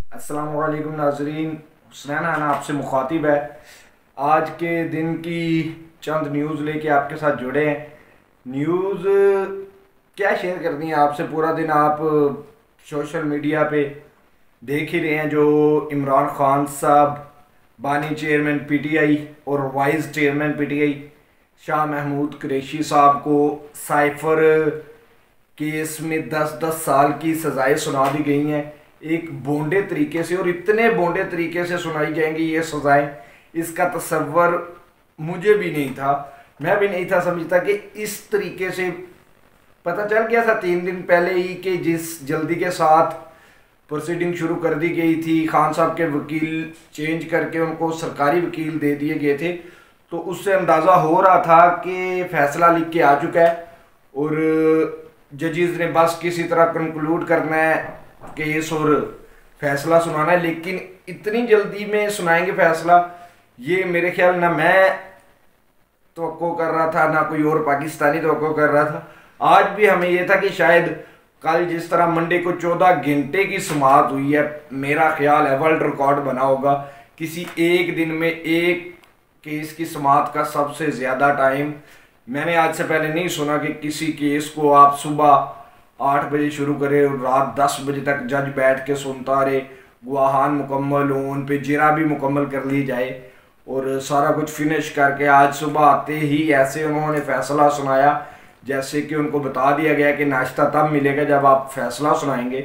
अस्सलाम वालेकुम नाजरीन, हुसनैन खान आपसे मुखातिब है। आज के दिन की चंद न्यूज़ लेके आपके साथ जुड़े हैं। न्यूज़ क्या शेयर करनी है आपसे। पूरा दिन आप सोशल मीडिया पे देख ही रहे हैं जो इमरान खान साहब बानी चेयरमैन पीटीआई और vice chairman PTI Shah Mahmood Qureshi sahab को साइफर केस में 10-10 साल की सजाएं सुना दी गई हैं, एक बोंडे तरीके से। और इतने बोंडे तरीके से सुनाई जाएंगी ये सजाएं, इसका तसव्वुर मुझे भी नहीं था। मैं भी नहीं था समझता कि इस तरीके से। पता चल गया था 3 दिन पहले ही कि जिस जल्दी के साथ प्रोसीडिंग शुरू कर दी गई थी, खान साहब के वकील चेंज करके उनको सरकारी वकील दे दिए गए थे, तो उससे अंदाज़ा हो रहा था कि फैसला लिख के आ चुका है और जजेस ने बस किसी तरह कंक्लूड करना है केस और फैसला सुनाना है। लेकिन इतनी जल्दी में सुनाएंगे फैसला, ये मेरे ख्याल ना मैं तवक्को कर रहा था, ना कोई और पाकिस्तानी तवक्को कर रहा था। आज भी हमें यह था कि शायद कल जिस तरह मंडे को 14 घंटे की समाअत हुई है, मेरा ख्याल है वर्ल्ड रिकॉर्ड बना होगा किसी एक दिन में एक केस की समाअत का। सबसे ज़्यादा टाइम मैंने आज से पहले नहीं सुना कि किसी केस को आप सुबह 8 बजे शुरू करें और रात 10 बजे तक जज बैठ के सुनता रहे, गवाहान मुकम्मल हो, उन पे जिरा भी मुकम्मल कर ली जाए और सारा कुछ फिनिश करके आज सुबह आते ही ऐसे उन्होंने फैसला सुनाया जैसे कि उनको बता दिया गया कि नाश्ता तब मिलेगा जब आप फैसला सुनाएंगे।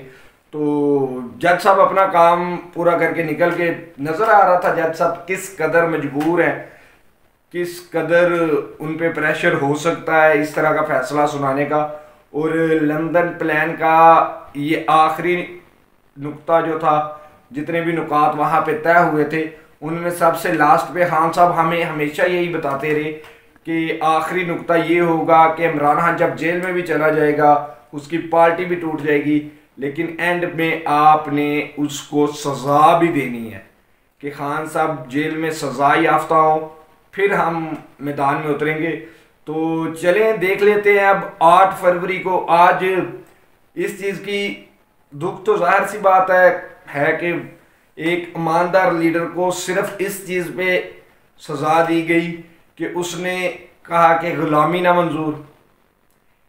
तो जज साहब अपना काम पूरा करके निकल के नज़र आ रहा था। जज साहब किस कदर मजबूर हैं, किस कदर उन पे प्रेशर हो सकता है इस तरह का फैसला सुनाने का। और लंदन प्लान का ये आखिरी नुक्ता जो था, जितने भी नुकात वहाँ पे तय हुए थे उनमें सबसे लास्ट पे खान साहब हमें हमेशा यही बताते रहे कि आखिरी नुक्ता ये होगा कि इमरान खान जब जेल में भी चला जाएगा उसकी पार्टी भी टूट जाएगी, लेकिन एंड में आपने उसको सज़ा भी देनी है कि खान साहब जेल में सज़ा याफ्ता हो, फिर हम मैदान में उतरेंगे। तो चलें देख लेते हैं अब 8 फरवरी को। आज इस चीज़ की दुख तो जाहिर सी बात है कि एक ईमानदार लीडर को सिर्फ इस चीज़ पे सज़ा दी गई कि उसने कहा कि गुलामी ना मंजूर।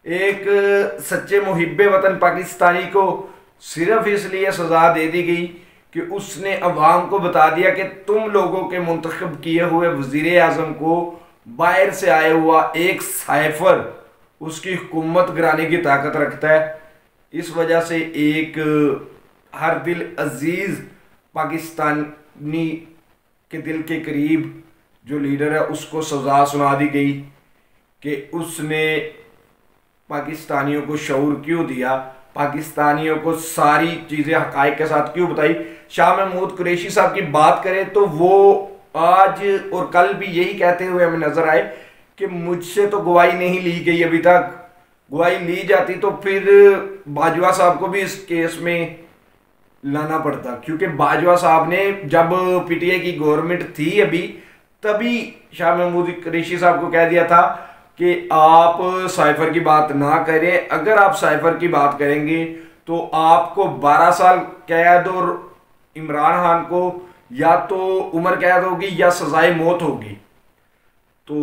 एक सच्चे मुहिब्बे वतन पाकिस्तानी को सिर्फ इसलिए सज़ा दे दी गई कि उसने अवाम को बता दिया कि तुम लोगों के मुंतखब किए हुए वज़ीर आज़म को बाहर से आया हुआ एक साइफर उसकी हुकूमत गिराने की ताकत रखता है। इस वजह से एक हर दिल अजीज़ पाकिस्तानी के दिल के करीब जो लीडर है उसको सज़ा सुना दी गई कि उसने पाकिस्तानियों को शऊर क्यों दिया, पाकिस्तानियों को सारी चीज़ें हक़ाइक़ के साथ क्यों बताई। शाह महमूद कुरैशी साहब की बात करें तो वो आज और कल भी यही कहते हुए हमें नज़र आए कि मुझसे तो गवाही नहीं ली गई अभी तक, गवाही ली जाती तो फिर बाजवा साहब को भी इस केस में लाना पड़ता, क्योंकि बाजवा साहब ने जब पीटीआई की गवर्नमेंट थी अभी तभी शाह महमूद कुरैशी साहब को कह दिया था कि आप साइफर की बात ना करें, अगर आप साइफर की बात करेंगे तो आपको 12 साल कैद और इमरान खान को या तो उम्र कैद होगी या सजाए मौत होगी। तो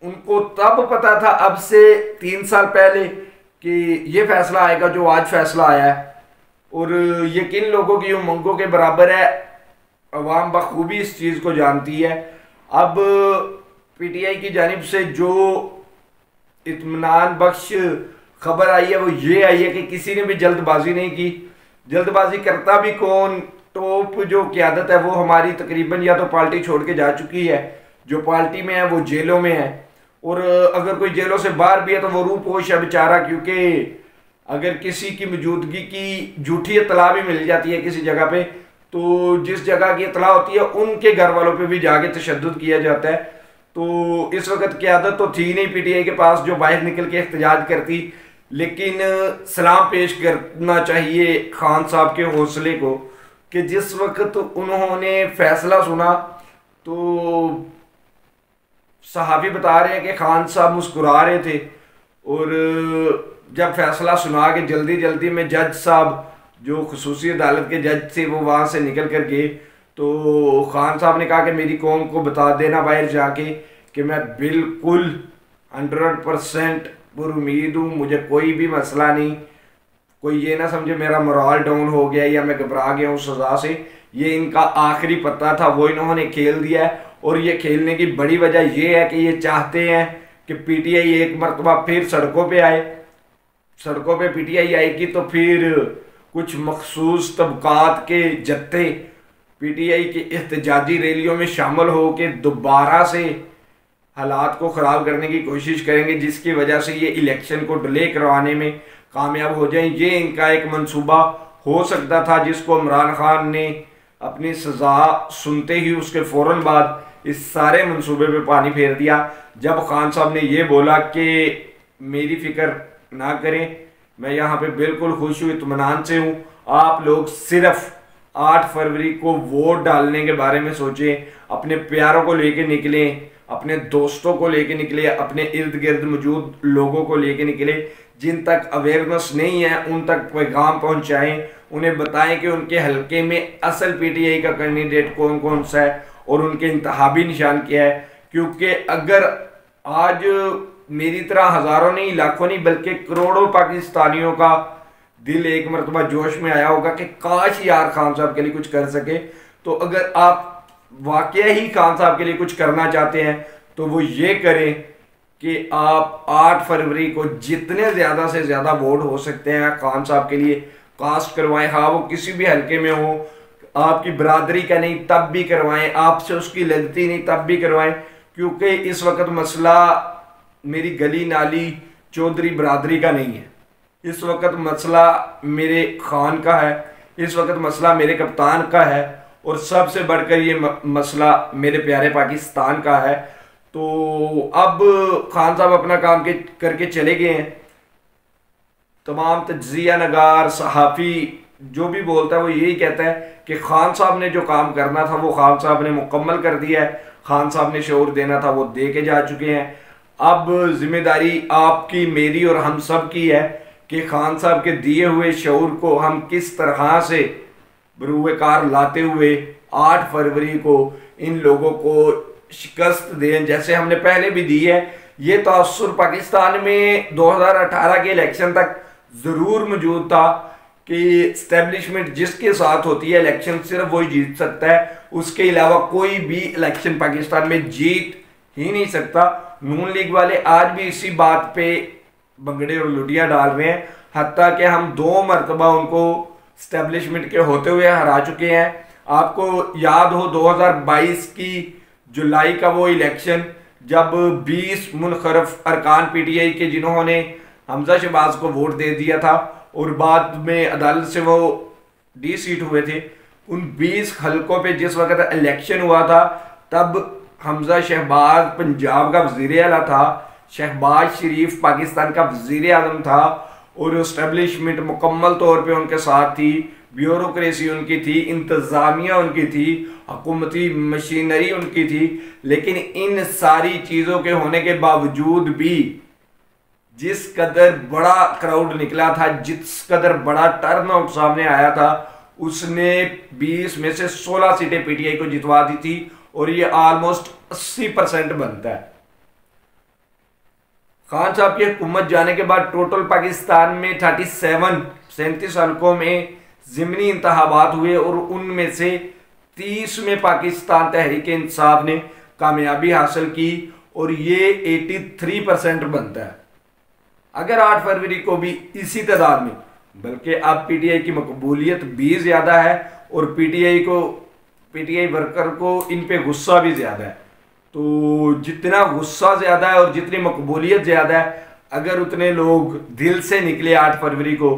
उनको तब पता था अब से 3 साल पहले कि ये फैसला आएगा जो आज फैसला आया है, और यकीन लोगों की उमंगों के बराबर है। अवाम बखूबी इस चीज़ को जानती है। अब पीटीआई की जानिब से जो इत्मीनान बख्श खबर आई है वो ये आई है कि किसी ने भी जल्दबाजी नहीं की। जल्दबाजी करता भी कौन, टॉप जो क़यादत है वो हमारी तकरीबन या तो पार्टी छोड़ के जा चुकी है, जो पार्टी में है वो जेलों में है, और अगर कोई जेलों से बाहर भी है तो वो रूपोश है बेचारा, क्योंकि अगर किसी की मौजूदगी की झूठी इत्तला भी मिल जाती है किसी जगह पे तो जिस जगह की इत्तला होती है उनके घर वालों पे भी जाके तशद्दुद किया जाता है। तो इस वक्त क़यादत तो थी नहीं पीटीआई के पास जो बाहर निकल के एहतजाज करती, लेकिन सलाम पेश करना चाहिए खान साहब के हौसले को कि जिस वक्त उन्होंने फैसला सुना तो सहाफ़ी बता रहे हैं कि खान साहब मुस्कुरा रहे थे, और जब फैसला सुना के जल्दी जल्दी में जज साहब जो खुसूसी अदालत के जज थे वो वहाँ से निकल कर गए। तो खान साहब ने कहा कि मेरी कौम को बता देना बाहर जाके कि मैं बिल्कुल 100% पुरुमीद हूँ, मुझे कोई भी मसला नहीं, कोई ये ना समझे मेरा मोरल डाउन हो गया या मैं घबरा गया हूँ सज़ा से। ये इनका आखिरी पत्ता था, वो इन्होंने खेल दिया है। और ये खेलने की बड़ी वजह ये है कि ये चाहते हैं कि पीटीआई एक मरतबा फिर सड़कों पे आए। सड़कों पे पीटीआई आएगी तो फिर कुछ मखसूस तबकात के जत्थे पीटीआई की एहतजाजी रैलियों में शामिल हो के दोबारा से हालात को ख़राब करने की कोशिश करेंगे, जिसकी वजह से ये इलेक्शन को डिले करवाने में कामयाब हो जाएं। ये इनका एक मंसूबा हो सकता था, जिसको इमरान खान ने अपनी सज़ा सुनते ही उसके फ़ौरन बाद इस सारे मंसूबे पे पानी फेर दिया। जब खान साहब ने ये बोला कि मेरी फ़िक्र ना करें, मैं यहाँ पे बिल्कुल खुश हूँ, इत्मीनान से हूँ, आप लोग सिर्फ 8 फरवरी को वोट डालने के बारे में सोचें, अपने प्यारों को लेके निकलें, अपने दोस्तों को लेके निकले, अपने इर्द गिर्द मौजूद लोगों को लेके निकले। जिन तक अवेयरनेस नहीं है उन तक पैगाम पहुंचाएं, उन्हें बताएं कि उनके हलके में असल पीटीआई का कैंडिडेट कौन कौन सा है और उनके इंतखाबी निशान क्या है। क्योंकि अगर आज मेरी तरह हजारों नहीं, लाखों नहीं, बल्कि करोड़ों पाकिस्तानियों का दिल एक मरतबा जोश में आया होगा कि काश यार खान साहब के लिए कुछ कर सके। तो अगर आप वाकई ही खान साहब के लिए कुछ करना चाहते हैं तो वो ये करें कि आप 8 फरवरी को जितने ज़्यादा से ज़्यादा वोट हो सकते हैं खान साहब के लिए कास्ट करवाएं। हाँ, वो किसी भी हलके में हो, आपकी बरादरी का नहीं तब भी करवाएं, आपसे उसकी लगती नहीं तब भी करवाएं। क्योंकि इस वक्त मसला मेरी गली नाली चौधरी बरादरी का नहीं है, इस वक्त मसला मेरे खान का है, इस वक्त मसला मेरे कप्तान का है, और सबसे बढ़कर ये मसला मेरे प्यारे पाकिस्तान का है। तो अब खान साहब अपना काम करके चले गए हैं। तमाम तज्जिया नगार सहाफ़ी जो भी बोलता है वो यही कहता है कि खान साहब ने जो काम करना था वो खान साहब ने मुकम्मल कर दिया है, खान साहब ने शऊर देना था वो दे के जा चुके हैं। अब जिम्मेदारी आपकी, मेरी और हम सब की है कि खान साहब के दिए हुए शऊर को हम किस तरह से बरूए कार लाते हुए 8 फरवरी को इन लोगों को शिकस्त दें, जैसे हमने पहले भी दी है। ये तासुर पाकिस्तान में 2018 के इलेक्शन तक ज़रूर मौजूद था कि इस्टेब्लिशमेंट जिसके साथ होती है इलेक्शन सिर्फ वही जीत सकता है, उसके अलावा कोई भी इलेक्शन पाकिस्तान में जीत ही नहीं सकता। नून लीग वाले आज भी इसी बात पे बंगड़े और लुटियाँ डाल रहे हैं, हत्ता कि हम 2 मरतबा उनको इस्टेब्लिशमेंट के होते हुए हरा चुके हैं। आपको याद हो 2022 की जुलाई का वो इलेक्शन जब 20 मुनखरफ अरकान पीटीआई के जिन्होंने हमजा शहबाज को वोट दे दिया था और बाद में अदालत से वो डी सीट हुए थे, उन 20 हलकों पे जिस वक्त इलेक्शन हुआ था तब हमजा शहबाज पंजाब का वज़ीर आला था, शहबाज शरीफ पाकिस्तान का वज़ीर आज़म था और इस्टेब्लिशमेंट मुकम्मल तौर पे उनके साथ थी, ब्यूरोक्रेसी उनकी थी, इंतज़ामिया उनकी थी, हुकूमती मशीनरी उनकी थी। लेकिन इन सारी चीज़ों के होने के बावजूद भी जिस कदर बड़ा क्राउड निकला था, जिस कदर बड़ा टर्नआउट सामने आया था, उसने 20 में से 16 सीटें पीटीआई को जितवा दी थी और ये ऑलमोस्ट 80% बनता है। खान साहब की हुकूमत जाने के बाद टोटल पाकिस्तान में 37 हलकों में ज़िमनी इंतखाबात हुए और उनमें से 30 में पाकिस्तान तहरीक इंसाफ ने कामयाबी हासिल की और ये 83% बनता है। अगर 8 फरवरी को भी इसी तादाद में, बल्कि अब पीटीआई की मकबूलियत भी ज़्यादा है और पीटीआई वर्कर को इन पे गुस्सा भी ज़्यादा है, तो जितना गुस्सा ज़्यादा है और जितनी मकबूलियत ज़्यादा है, अगर उतने लोग दिल से निकले 8 फरवरी को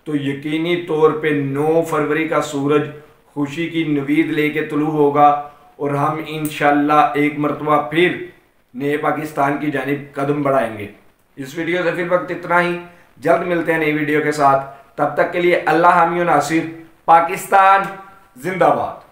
तो यकीनी तौर पे 9 फरवरी का सूरज खुशी की नवीद लेके तुलू होगा और हम इंशाल्लाह एक मरतबा फिर नए पाकिस्तान की जानिब कदम बढ़ाएंगे। इस वीडियो से फिर वक्त इतना ही, जल्द मिलते हैं नई वीडियो के साथ। तब तक के लिए अल्लाह हामी नासिर, पाकिस्तान जिंदाबाद।